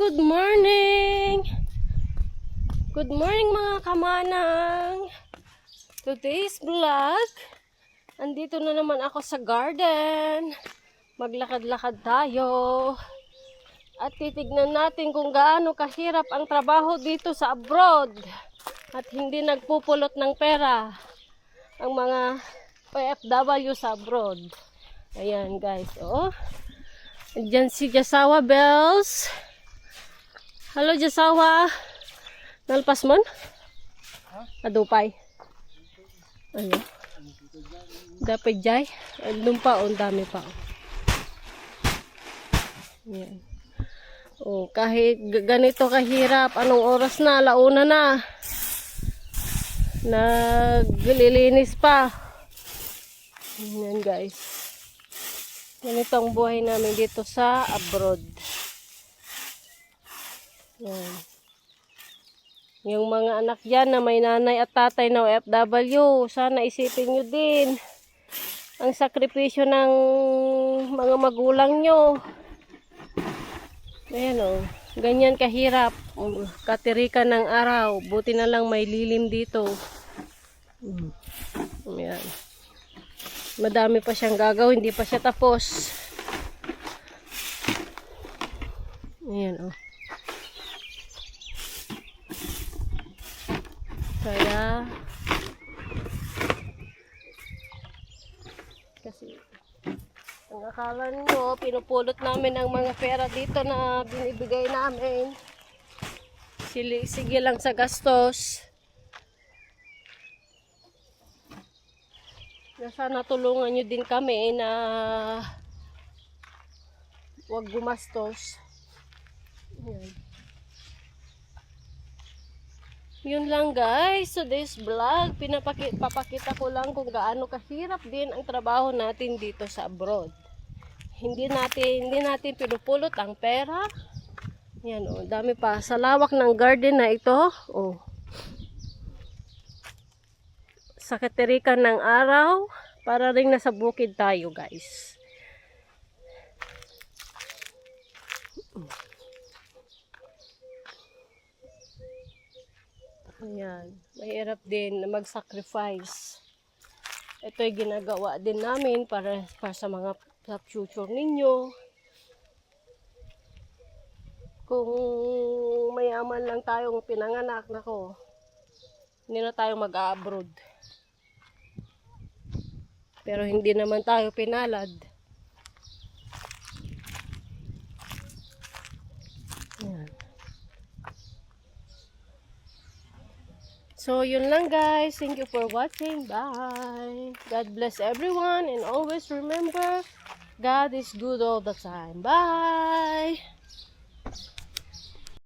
good morning! Good morning mga kamanang! Today's vlog, andito na naman ako sa garden. Maglakad-lakad tayo. At titignan natin kung gaano kahirap ang trabaho dito sa abroad. At hindi nagpupulot ng pera ang mga OFW sa abroad. Ayan guys, oh. Diyan si Jasawa Bells. Hello Jasawa. Nalpas mon? Adupay. Ayo. Dapat jay. Andun pa, ang dami pa. Ayan. Oh, kahit ganito kahirap, anong oras na? Launa na. Naglilinis pa. Ayan guys. Ganito ang buhay namin dito sa abroad. Yan. Yung mga anak dyan na may nanay at tatay na OFW, sana isipin nyo din ang sakripisyo ng mga magulang nyo. Ayan o, ganyan kahirap. Katirikan ng araw, buti na lang may lilim dito. Ayan. Madami pa siyang gagawin, hindi pa siya tapos. Ayan o. Kaya kasi ang akala nyo, pinupulot namin ang mga pera dito na binibigay namin. Sige lang sa gastos. Sana tulungan nyo din kami na huwag gumastos. Ayan. Yun lang guys, today's vlog, papakita ko lang kung gaano kahirap din ang trabaho natin dito sa abroad. Hindi natin pinupulot ang pera. Yan oh, dami pa sa lawak ng garden na ito. Oh. Sa katirikan ng araw, para ring nasa bukid tayo guys. Ayan, mahirap din na mag-sacrifice. Ito ay ginagawa din namin para sa mga sa future ninyo. Kung mayaman lang tayong pinanganak, nako, hindi na tayo mag-abroad. Pero hindi naman tayo pinalad. Ayan. So, yun lang guys. Thank you for watching. Bye. God bless everyone. And always remember, God is good all the time. Bye.